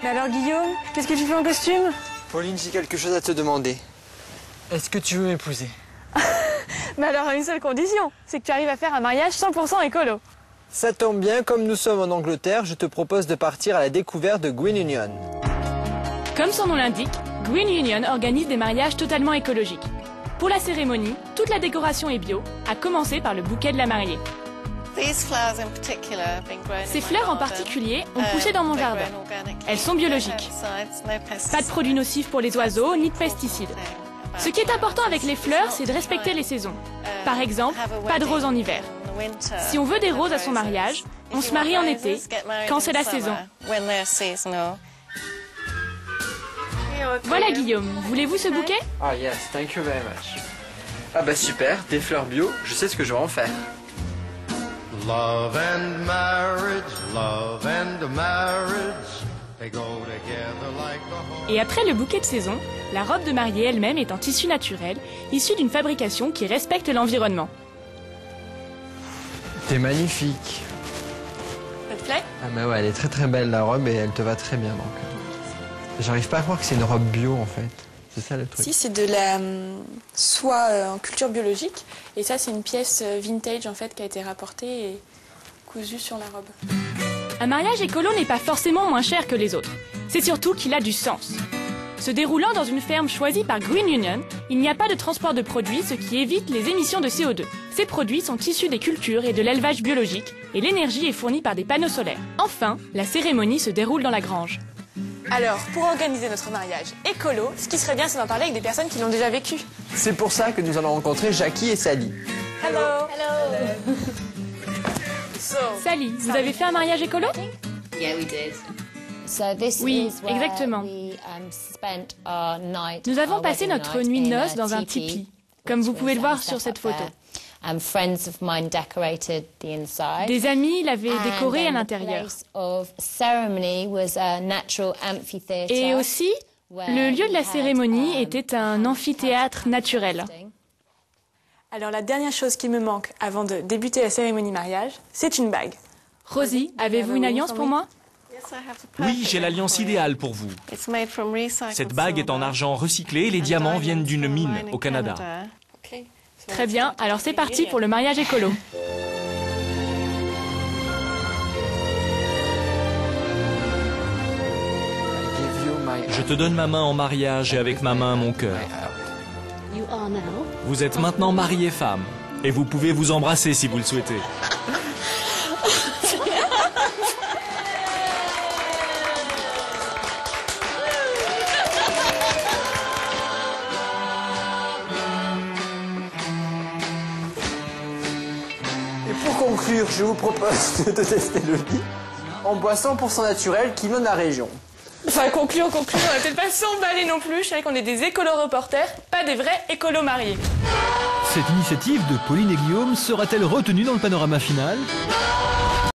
Mais alors Guillaume, qu'est-ce que tu fais en costume? Pauline, j'ai quelque chose à te demander. Est-ce que tu veux m'épouser? Mais alors à une seule condition, c'est que tu arrives à faire un mariage 100% écolo. Ça tombe bien, comme nous sommes en Angleterre, je te propose de partir à la découverte de Green Union. Comme son nom l'indique, Green Union organise des mariages totalement écologiques. Pour la cérémonie, toute la décoration est bio, à commencer par le bouquet de la mariée. Ces fleurs en particulier ont poussé dans mon jardin. Elles sont biologiques. Pas de produits nocifs pour les oiseaux, ni de pesticides. Ce qui est important avec les fleurs, c'est de respecter les saisons. Par exemple, pas de roses en hiver. Si on veut des roses à son mariage, on se marie en été, quand c'est la saison. Voilà Guillaume, voulez-vous ce bouquet? Ah yes, thank you very much. Ah bah super, des fleurs bio, je sais ce que je vais en faire. Love and marriage, they go together like the whole... Et après le bouquet de saison, la robe de mariée elle-même est en tissu naturel, issue d'une fabrication qui respecte l'environnement. T'es magnifique. Ça te plaît? Ah mais ouais, elle est très très belle la robe et elle te va très bien donc. J'arrive pas à croire que c'est une robe bio en fait. C'est ça le truc. Si, c'est de la soie en culture biologique. Et ça, c'est une pièce vintage en fait qui a été rapportée et cousue sur la robe. Un mariage écolo n'est pas forcément moins cher que les autres. C'est surtout qu'il a du sens. Se déroulant dans une ferme choisie par Green Union, il n'y a pas de transport de produits, ce qui évite les émissions de CO2. Ces produits sont issus des cultures et de l'élevage biologique, et l'énergie est fournie par des panneaux solaires. Enfin, la cérémonie se déroule dans la grange. Alors, pour organiser notre mariage écolo, ce qui serait bien, c'est d'en parler avec des personnes qui l'ont déjà vécu. C'est pour ça que nous allons rencontrer Jackie et Sally. Hello. Sally, vous avez fait un mariage écolo? Oui, exactement. Nous avons passé notre nuit de noces dans un tipi, comme vous pouvez le voir sur cette photo. Des amis l'avaient décoré à l'intérieur. Et aussi, le lieu de la cérémonie était un amphithéâtre naturel. Alors la dernière chose qui me manque avant de débuter la cérémonie mariage, c'est une bague. Rosie, avez-vous une alliance pour moi? Oui, j'ai l'alliance idéale pour vous. Cette bague est en argent recyclé et les diamants viennent d'une mine au Canada. Très bien, alors c'est parti pour le mariage écolo. Je te donne ma main en mariage et avec ma main mon cœur. Vous êtes maintenant mariée femme et vous pouvez vous embrasser si vous le souhaitez. Et pour conclure, je vous propose de tester le lit en bois 100% naturel qui vient de la région. Enfin, conclure, on va peut-être pas s'emballer non plus. Je savais qu'on est des écolo-reporters, pas des vrais écolo-mariés. Cette initiative de Pauline et Guillaume sera-t-elle retenue dans le panorama final ?